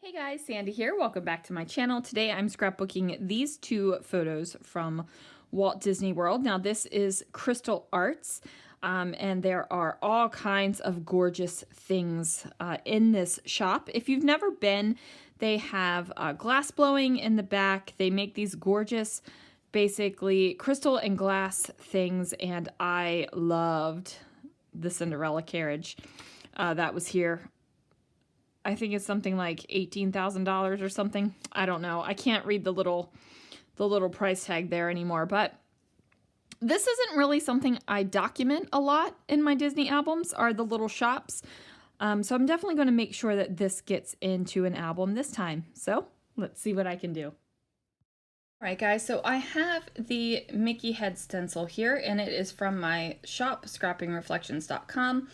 Hey guys, Sandy here. Welcome back to my channel. Today I'm scrapbooking these two photos from Walt Disney World. Now this is Crystal Arts, and there are all kinds of gorgeous things in this shop. If you've never been, they have glass blowing in the back. They make these gorgeous, basically crystal and glass things, and I loved the Cinderella carriage that was here. I think it's something like $18,000 or something. I don't know. I can't read the little price tag there anymore, but this isn't really something I document a lot in my Disney albums, are the little shops. So I'm definitely going to make sure that this gets into an album this time. So let's see what I can do. All right, guys, so I have the Mickey head stencil here, and it is from my shop, scrappingreflections.com.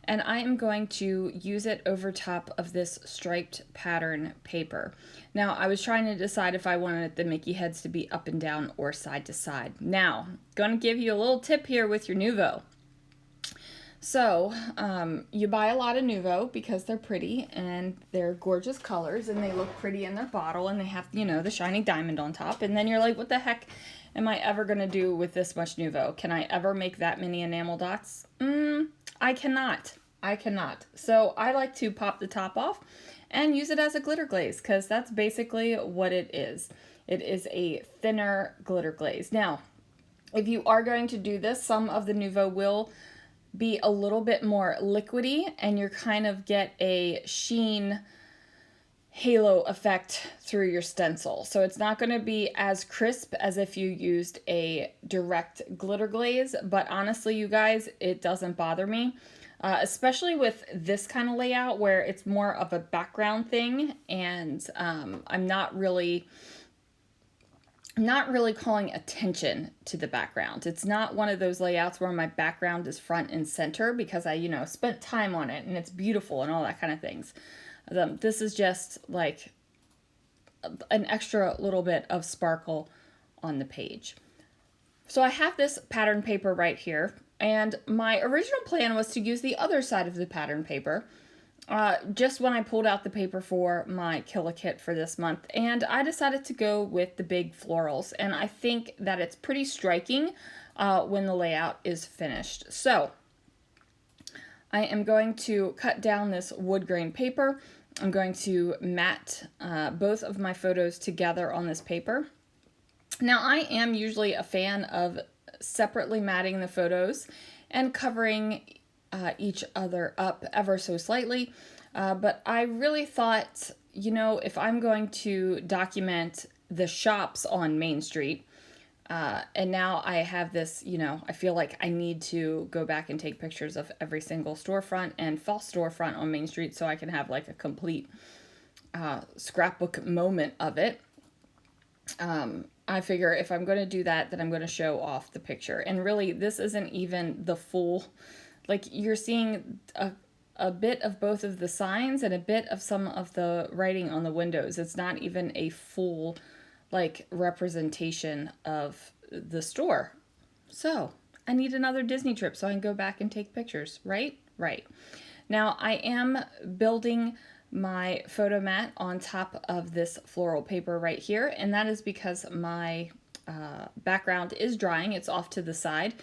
And I am going to use it over top of this striped pattern paper. Now, I was trying to decide if I wanted the Mickey heads to be up and down or side to side. Now, going to give you a little tip here with your Nuvo. So, you buy a lot of Nuvo because they're pretty and they're gorgeous colors and they look pretty in their bottle and they have, you know, the shiny diamond on top. And then you're like, what the heck am I ever going to do with this much Nuvo? Can I ever make that many enamel dots? I cannot. So I like to pop the top off and use it as a glitter glaze because that's basically what it is. It is a thinner glitter glaze. Now, if you are going to do this, some of the Nuvo will be a little bit more liquidy and you kind of get a sheen halo effect through your stencil. So it's not going to be as crisp as if you used a direct glitter glaze, but honestly, you guys, it doesn't bother me. Especially with this kind of layout where it's more of a background thing and I'm not really calling attention to the background. It's not one of those layouts where my background is front and center because I, you know, spent time on it and it's beautiful and all that kind of things. This is just like an extra little bit of sparkle on the page. So I have this pattern paper right here, and my original plan was to use the other side of the pattern paper just when I pulled out the paper for my Kill a Kit for this month, and I decided to go with the big florals, and I think that it's pretty striking when the layout is finished. So I am going to cut down this wood grain paper. I'm going to mat both of my photos together on this paper. Now, I am usually a fan of separately matting the photos and covering each other up ever so slightly, but I really thought, you know, if I'm going to document the shops on Main Street, and now I have this, you know, I feel like I need to go back and take pictures of every single storefront and false storefront on Main Street so I can have like a complete scrapbook moment of it. I figure if I'm going to do that, then I'm going to show off the picture. And really, this isn't even the full, like you're seeing a bit of both of the signs and a bit of some of the writing on the windows. It's not even a full, like, representation of the store. So I need another Disney trip so I can go back and take pictures, right? Right. Now I am building my photo mat on top of this floral paper right here, and that is because my background is drying. It's off to the side,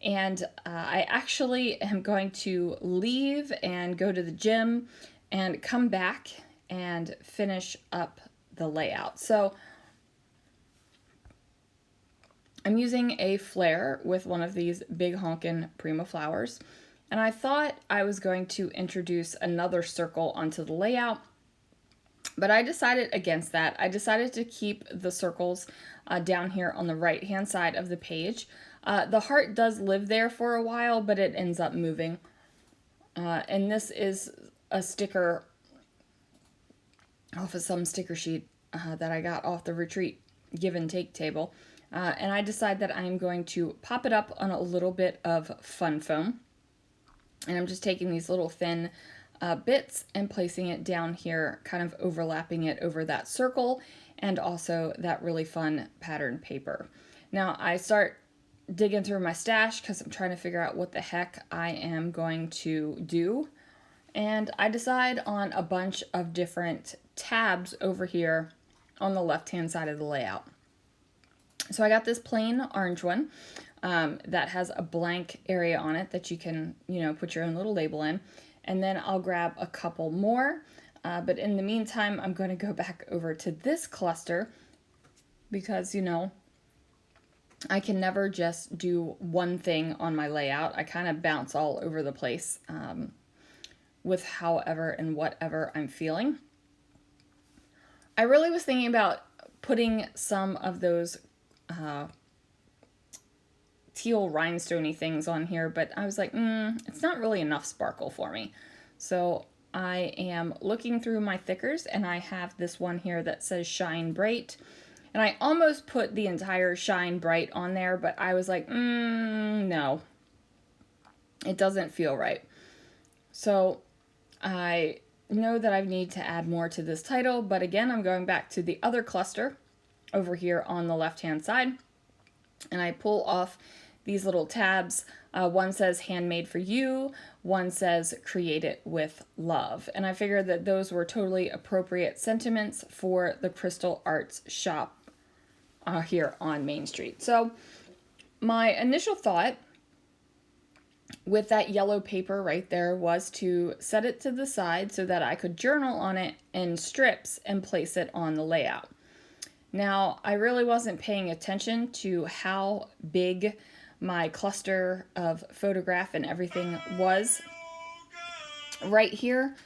and I actually am going to leave and go to the gym and come back and finish up the layout. So I'm using a flare with one of these big honkin' Prima flowers. And I thought I was going to introduce another circle onto the layout, but I decided against that. I decided to keep the circles down here on the right-hand side of the page. The heart does live there for a while, but it ends up moving. And this is a sticker off of some sticker sheet that I got off the retreat give and take table. And I decide that I'm going to pop it up on a little bit of fun foam. And I'm just taking these little thin bits and placing it down here, kind of overlapping it over that circle and also that really fun pattern paper. Now I start digging through my stash because I'm trying to figure out what the heck I am going to do. And I decide on a bunch of different tabs over here on the left-hand side of the layout. So I got this plain orange one that has a blank area on it that you can, put your own little label in. And then I'll grab a couple more. But in the meantime, I'm going to go back over to this cluster because, I can never just do one thing on my layout. I kind of bounce all over the place with however and whatever I'm feeling. I really was thinking about putting some of those teal rhinestoney things on here, but I was like, it's not really enough sparkle for me. So I am looking through my thickers, and I have this one here that says Shine Bright. And I almost put the entire Shine Bright on there, but I was like, no. It doesn't feel right. So I know that I need to add more to this title, but again, I'm going back to the other cluster over here on the left-hand side. And I pull off these little tabs. One says Handmade for You, one says Create It with Love. And I figured that those were totally appropriate sentiments for the Crystal Arts shop here on Main Street. So my initial thought with that yellow paper right there was to set it to the side so that I could journal on it in strips and place it on the layout. Now, I really wasn't paying attention to how big my cluster of photograph and everything was right here.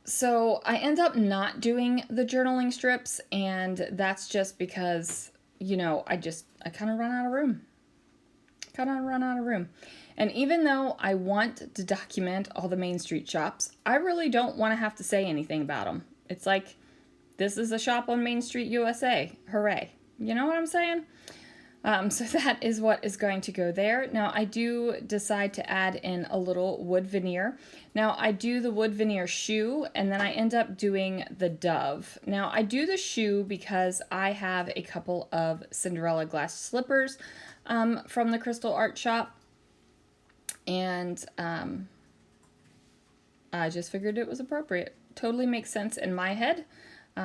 So I end up not doing the journaling strips, and that's just because, I kind of run out of room. And even though I want to document all the Main Street shops, I really don't want to have to say anything about them. It's like, this is a shop on Main Street, USA. Hooray. You know what I'm saying? So that is what is going to go there. Now I do decide to add in a little wood veneer. Now I do the wood veneer shoe, and then I end up doing the dove. Now I do the shoe because I have a couple of Cinderella glass slippers from the Crystal Art Shop. And I just figured it was appropriate. Totally makes sense in my head.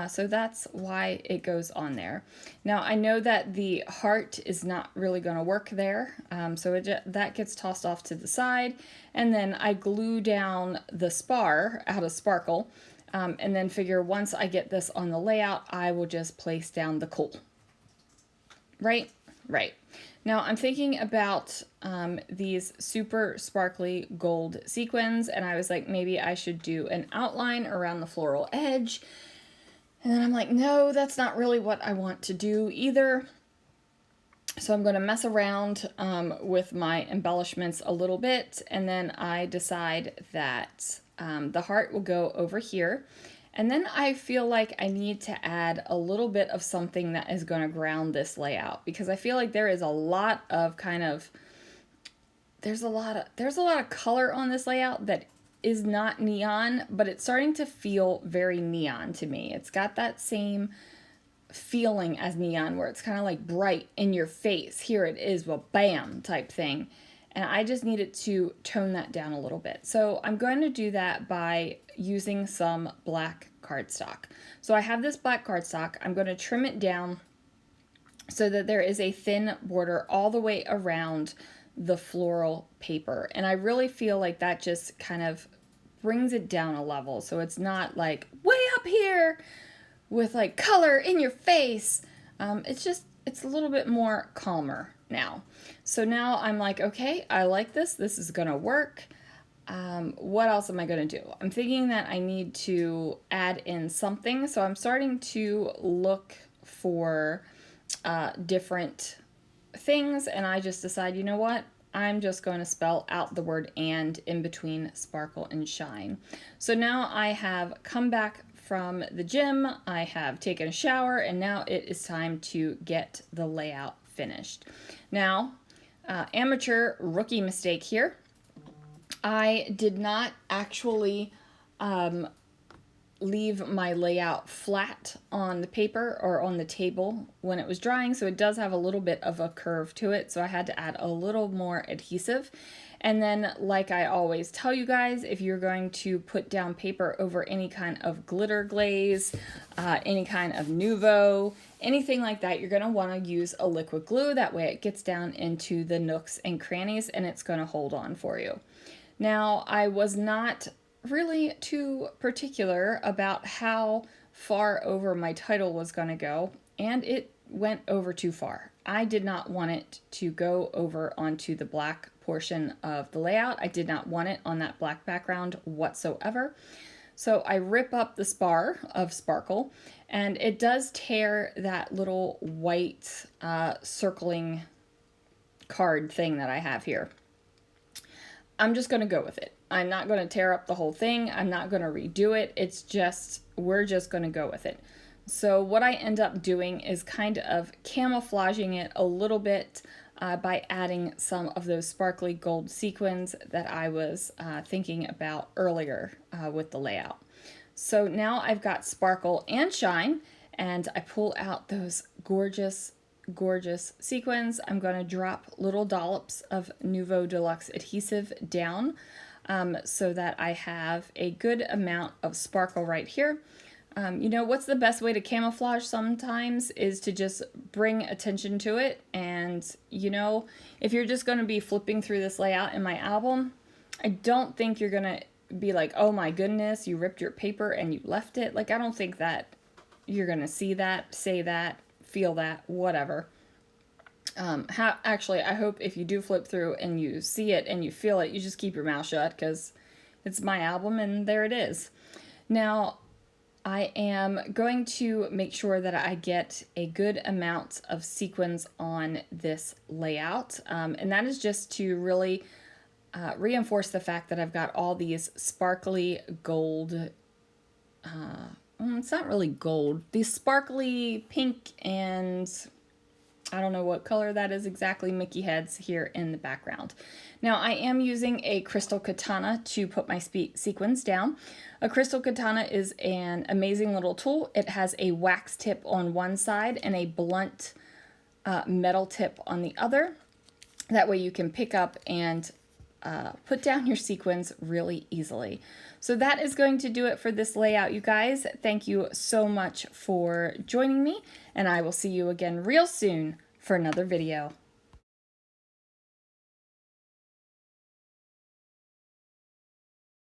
So that's why it goes on there. Now I know that the heart is not really going to work there, so that gets tossed off to the side, and then I glue down the spar out of sparkle, and then figure once I get this on the layout, I will just place down the coal. Right? Right. Now I'm thinking about these super sparkly gold sequins, and I was like, maybe I should do an outline around the floral edge. And then I'm like, no, that's not really what I want to do either. So I'm going to mess around with my embellishments a little bit. And then I decide that the heart will go over here. And then I feel like I need to add a little bit of something that is going to ground this layout. Because I feel like there is a lot of there's a lot of color on this layout that is not neon, but it's starting to feel very neon to me. It's got that same feeling as neon where it's kind of like bright in your face. Here it is, well, bam type thing. And I just needed to tone that down a little bit. So I'm going to do that by using some black cardstock. So I have this black cardstock. I'm going to trim it down so that there is a thin border all the way around the floral paper. And I really feel like that just kind of brings it down a level. So it's not like way up here with like color in your face. It's a little bit more calmer now. So now I'm like, okay, I like this. This is going to work. What else am I going to do? I'm thinking that I need to add in something. So I'm starting to look for different things, and I just decide, you know what? I'm just going to spell out the word "and" in between sparkle and shine. So now I have come back from the gym, I have taken a shower, and now it is time to get the layout finished. Now, amateur rookie mistake here. I did not actually leave my layout flat on the paper or on the table when it was drying, so it does have a little bit of a curve to it, so I had to add a little more adhesive. And then, like I always tell you guys, if you're going to put down paper over any kind of glitter glaze, any kind of Nuvo, anything like that, you're going to want to use a liquid glue. That way it gets down into the nooks and crannies and it's going to hold on for you. Now, I was not really too particular about how far over my title was going to go, and it went over too far. I did not want it to go over onto the black portion of the layout. I did not want it on that black background whatsoever. So I rip up the spar of sparkle, and it does tear that little white circling card thing that I have here. I'm just going to go with it. I'm not going to tear up the whole thing. I'm not going to redo it. It's just, we're just going to go with it. So what I end up doing is kind of camouflaging it a little bit by adding some of those sparkly gold sequins that I was thinking about earlier with the layout. So now I've got sparkle and shine, and I pull out those gorgeous sequins. I'm going to drop little dollops of Nuvo Deluxe adhesive down so that I have a good amount of sparkle right here. You know, what's the best way to camouflage sometimes is to just bring attention to it. And, you know, if you're just going to be flipping through this layout in my album, I don't think you're going to be like, oh my goodness, you ripped your paper and you left it. Like, I don't think that you're going to see that, say that, feel that, whatever. Actually, I hope if you do flip through and you see it and you feel it, you just keep your mouth shut because it's my album and there it is. Now, I am going to make sure that I get a good amount of sequins on this layout, and that is just to really reinforce the fact that I've got all these sparkly gold, it's not really gold, these sparkly pink and I don't know what color that is exactly, Mickey heads here in the background. Now I am using a crystal katana to put my sequins down. A crystal katana is an amazing little tool. It has a wax tip on one side and a blunt metal tip on the other. That way you can pick up and put down your sequins really easily. So that is going to do it for this layout, you guys. Thank you so much for joining me, and I will see you again real soon for another video.